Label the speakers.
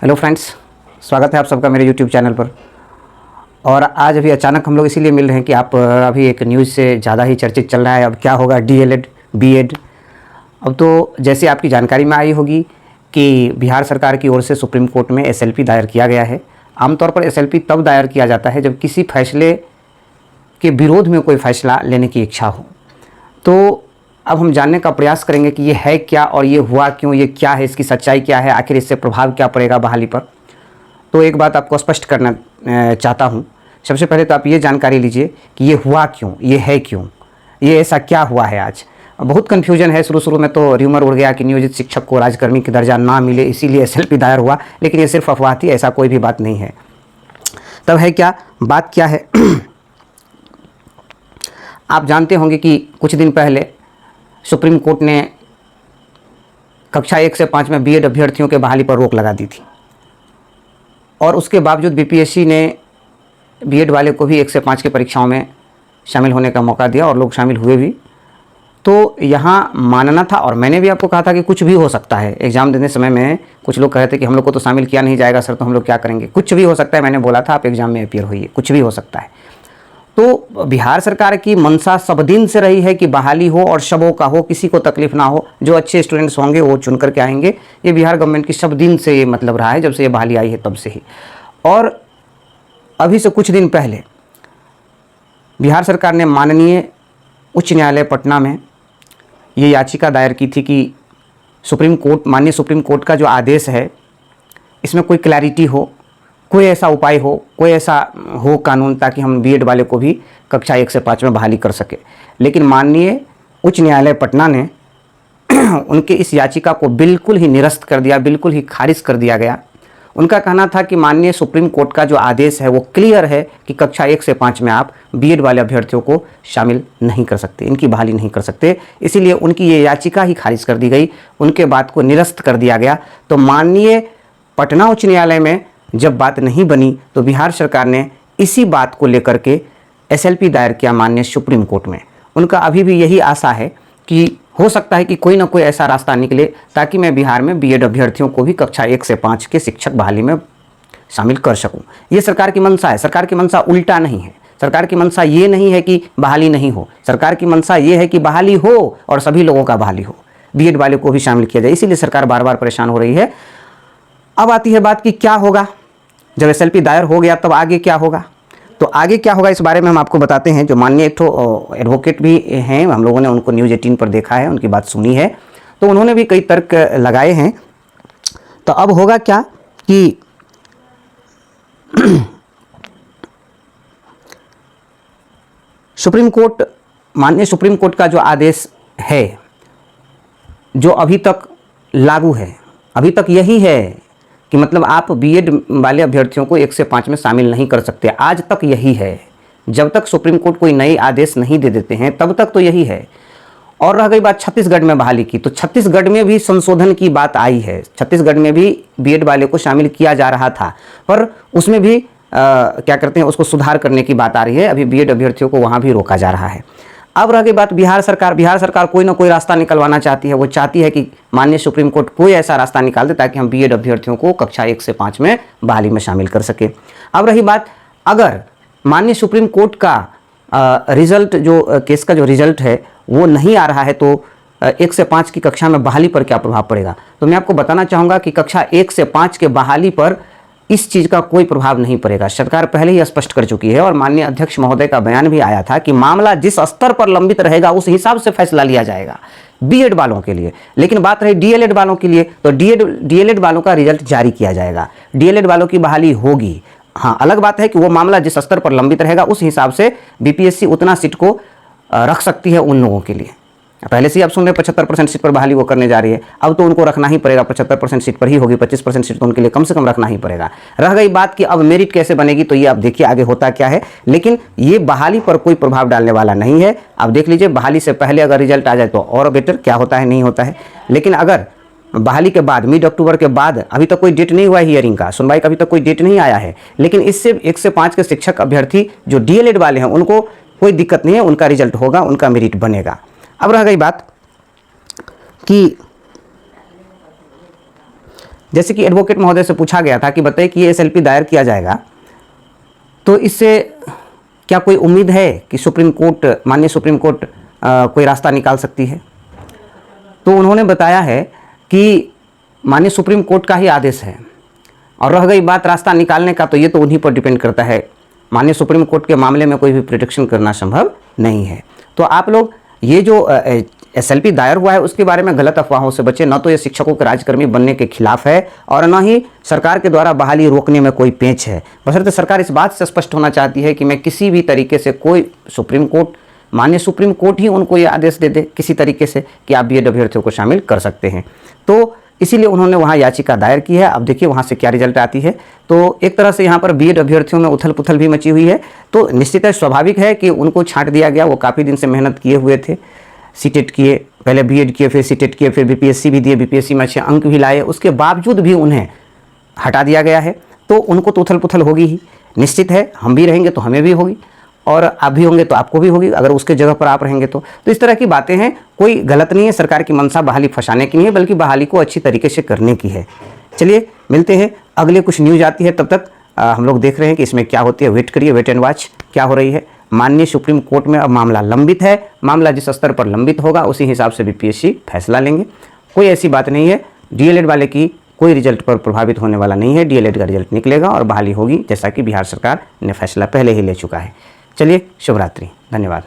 Speaker 1: Hello friends, स्वागत है आप सबका मेरे यूट्यूब चैनल पर। और आज अभी अचानक हम लोग इसीलिए मिल रहे हैं कि आप अभी एक न्यूज़ से ज़्यादा ही चर्चित चल रहा है। अब क्या होगा डीएलएड बीएड। अब तो जैसे आपकी जानकारी में आई होगी कि बिहार सरकार की ओर से सुप्रीम कोर्ट में एसएलपी दायर किया गया है। आमतौर पर एसएलपी तब दायर किया जाता है जब किसी फैसले के विरोध में कोई फ़ैसला लेने की इच्छा हो। तो अब हम जानने का प्रयास करेंगे कि ये है क्या और ये हुआ क्यों, ये क्या है, इसकी सच्चाई क्या है, आखिर इससे प्रभाव क्या पड़ेगा बहाली पर। तो एक बात आपको स्पष्ट करना चाहता हूँ। सबसे पहले तो आप ये जानकारी लीजिए कि ये हुआ क्यों, ये है क्यों, ये ऐसा क्या हुआ है। आज बहुत कन्फ्यूजन है। शुरू में तो र्यूमर उड़ गया कि नियोजित शिक्षक को राजकर्मी की दर्जा ना मिले इसीलिए एसएलपी दायर हुआ, लेकिन ये सिर्फ अफवाह थी, ऐसा कोई भी बात नहीं है। तब है क्या, बात क्या है। आप जानते होंगे कि कुछ दिन पहले सुप्रीम कोर्ट ने कक्षा 1 से 5 में बीएड अभ्यर्थियों के बहाली पर रोक लगा दी थी और उसके बावजूद बीपीएससी ने बीएड वाले को भी 1 से 5 की परीक्षाओं में शामिल होने का मौका दिया और लोग शामिल हुए भी। तो यहाँ मानना था, और मैंने भी आपको कहा था कि कुछ भी हो सकता है। एग्ज़ाम देने समय में कुछ लोग कह रहे थे कि हम लोग को तो शामिल किया नहीं जाएगा सर, तो हम लोग क्या करेंगे। कुछ भी हो सकता है, मैंने बोला था आप एग्ज़ाम में अपीयर होइए, कुछ भी हो सकता है। तो बिहार सरकार की मंशा सब दिन से रही है कि बहाली हो और सबों का हो, किसी को तकलीफ ना हो। जो अच्छे स्टूडेंट्स होंगे वो चुन करके आएंगे। ये बिहार गवर्नमेंट की सब दिन से ये मतलब रहा है, जब से ये बहाली आई है तब से ही। और अभी से कुछ दिन पहले बिहार सरकार ने माननीय उच्च न्यायालय पटना में ये याचिका दायर की थी कि माननीय सुप्रीम कोर्ट का जो आदेश है इसमें कोई क्लैरिटी हो, कोई ऐसा उपाय हो, कोई ऐसा हो कानून, ताकि हम बीएड वाले को भी कक्षा 1 से 5 में बहाली कर सके। लेकिन माननीय उच्च न्यायालय पटना ने उनके इस याचिका को बिल्कुल ही निरस्त कर दिया, बिल्कुल ही खारिज कर दिया गया। उनका कहना था कि माननीय सुप्रीम कोर्ट का जो आदेश है वो क्लियर है कि कक्षा 1 से 5 में आप बीएड वाले अभ्यर्थियों को शामिल नहीं कर सकते, इनकी बहाली नहीं कर सकते। इसीलिए उनकी ये याचिका ही खारिज कर दी गई, उनके बात को निरस्त कर दिया गया। तो माननीय पटना उच्च न्यायालय में जब बात नहीं बनी तो बिहार सरकार ने इसी बात को लेकर के एसएलपी दायर किया माननीय सुप्रीम कोर्ट में। उनका अभी भी यही आशा है कि हो सकता है कि कोई ना कोई ऐसा रास्ता निकले ताकि मैं बिहार में बीएड अभ्यर्थियों को भी कक्षा 1 से 5 के शिक्षक बहाली में शामिल कर सकूं। ये सरकार की मंशा है। सरकार की मंशा उल्टा नहीं है। सरकार की मंशा ये नहीं है कि बहाली नहीं हो। सरकार की मंशा ये है कि बहाली हो और सभी लोगों का बहाली हो, बीएड वाले को भी शामिल किया जाए। इसीलिए सरकार बार बार परेशान हो रही है। अब आती है बात कि क्या होगा जब एसएलपी दायर हो गया, तब आगे क्या होगा। तो आगे क्या होगा इस बारे में हम आपको बताते हैं। जो माननीय एक ठो एडवोकेट भी हैं, हम लोगों ने उनको न्यूज़ 18 पर देखा है, उनकी बात सुनी है, तो उन्होंने भी कई तर्क लगाए हैं। तो अब होगा क्या कि माननीय सुप्रीम कोर्ट का जो आदेश है, जो अभी तक लागू है, अभी तक यही है कि मतलब आप बीएड वाले अभ्यर्थियों को 1 से 5 में शामिल नहीं कर सकते। आज तक यही है। जब तक सुप्रीम कोर्ट कोई नई आदेश नहीं दे देते हैं तब तक तो यही है। और रह गई बात छत्तीसगढ़ में बहाली की, तो छत्तीसगढ़ में भी संशोधन की बात आई है। छत्तीसगढ़ में भी बीएड वाले को शामिल किया जा रहा था, पर उसमें भी क्या करते हैं, उसको सुधार करने की बात आ रही है। अभी बीएड अभ्यर्थियों को वहाँ भी रोका जा रहा है। अब रह गई बात बिहार सरकार कोई ना कोई रास्ता निकलवाना चाहती है। वो चाहती है कि माननीय सुप्रीम कोर्ट कोई ऐसा रास्ता निकाल दे ताकि हम बीएड अभ्यर्थियों को कक्षा 1 से 5 में बहाली में शामिल कर सके। अब रही बात, अगर माननीय सुप्रीम कोर्ट का रिजल्ट, जो केस का जो रिजल्ट है वो नहीं आ रहा है, तो 1 से 5 की कक्षा में बहाली पर क्या प्रभाव पड़ेगा। तो मैं आपको बताना चाहूँगा कि कक्षा 1 से 5 के बहाली पर इस चीज़ का कोई प्रभाव नहीं पड़ेगा। सरकार पहले ही स्पष्ट कर चुकी है और माननीय अध्यक्ष महोदय का बयान भी आया था कि मामला जिस स्तर पर लंबित रहेगा उस हिसाब से फैसला लिया जाएगा बीएड वालों के लिए। लेकिन बात रही डीएलएड वालों के लिए, तो डीएलएड वालों का रिजल्ट जारी किया जाएगा, डीएलएड वालों की बहाली होगी। हाँ, अलग बात है कि वो मामला जिस स्तर पर लंबित रहेगा उस हिसाब से बीपीएससी उतना सीट को रख सकती है उन लोगों के लिए। पहले से ही आप सुन रहे 75% सीट पर बहाली वो करने जा रही है, अब तो उनको रखना ही पड़ेगा। 75% सीट पर ही होगी, 25% सीट तो उनके लिए कम से कम रखना ही पड़ेगा। रह गई बात कि अब मेरिट कैसे बनेगी, तो ये आप देखिए आगे होता क्या है। लेकिन ये बहाली पर कोई प्रभाव डालने वाला नहीं है। आप देख लीजिए, बहाली से पहले अगर रिजल्ट आ जाए तो और बेटर, क्या होता है नहीं होता है। लेकिन अगर बहाली के बाद, मिड अक्टूबर के बाद, अभी तक कोई डेट नहीं हुआ है हियरिंग का, सुनवाई का अभी तक कोई डेट नहीं आया है, लेकिन इससे 1 से 5 के शिक्षक अभ्यर्थी जो डीएलएड वाले हैं उनको कोई दिक्कत नहीं है, उनका रिजल्ट होगा, उनका मेरिट बनेगा। अब रह गई बात कि जैसे कि एडवोकेट महोदय से पूछा गया था कि बताइए कि ये एसएलपी दायर किया जाएगा तो इससे क्या कोई उम्मीद है कि सुप्रीम कोर्ट, माननीय सुप्रीम कोर्ट कोई रास्ता निकाल सकती है। तो उन्होंने बताया है कि माननीय सुप्रीम कोर्ट का ही आदेश है, और रह गई बात रास्ता निकालने का, तो ये तो उन्हीं पर डिपेंड करता है। माननीय सुप्रीम कोर्ट के मामले में कोई भी प्रिडिक्शन करना संभव नहीं है। तो आप लोग ये जो एसएलपी दायर हुआ है उसके बारे में गलत अफवाहों से बचें। न तो ये शिक्षकों के राजकर्मी बनने के खिलाफ है और न ही सरकार के द्वारा बहाली रोकने में कोई पेंच है। बशर्ते सरकार इस बात से स्पष्ट होना चाहती है कि मैं किसी भी तरीके से, कोई सुप्रीम कोर्ट, माननीय सुप्रीम कोर्ट ही उनको ये आदेश दे दे किसी तरीके से कि आप बीएड अभ्यर्थियों को शामिल कर सकते हैं, तो इसीलिए उन्होंने वहाँ याचिका दायर की है। अब देखिए वहाँ से क्या रिजल्ट आती है। तो एक तरह से यहाँ पर बीएड अभ्यर्थियों में उथल पुथल भी मची हुई है। तो निश्चित है, स्वाभाविक है कि उनको छांट दिया गया। वो काफ़ी दिन से मेहनत किए हुए थे, सीटेट किए, पहले बीएड किए, फिर सीटेट किए, फिर बीपीएससी भी दिए, बीपीएससी में अच्छे अंक भी लाए, उसके बावजूद भी उन्हें हटा दिया गया है। तो उनको तो उथल पुथल होगी ही, निश्चित है। हम भी रहेंगे तो हमें भी होगी, और आप भी होंगे तो आपको भी होगी, अगर उसके जगह पर आप रहेंगे तो इस तरह की बातें हैं। कोई गलत नहीं है, सरकार की मंशा बहाली फंसाने की नहीं है, बल्कि बहाली को अच्छी तरीके से करने की है। चलिए मिलते हैं, अगले कुछ न्यूज़ आती है, तब तक हम लोग देख रहे हैं कि इसमें क्या होती है। वेट करिए, वेट एंड वॉच क्या हो रही है। माननीय सुप्रीम कोर्ट में अब मामला लंबित है। मामला जिस स्तर पर लंबित होगा उसी हिसाब से बीपीएससी फैसला लेंगे। कोई ऐसी बात नहीं है, डीएलएड वाले की कोई रिजल्ट पर प्रभावित होने वाला नहीं है। डीएलएड का रिजल्ट निकलेगा और बहाली होगी, जैसा कि बिहार सरकार ने फैसला पहले ही ले चुका है। चलिए, शुभ रात्रि, धन्यवाद।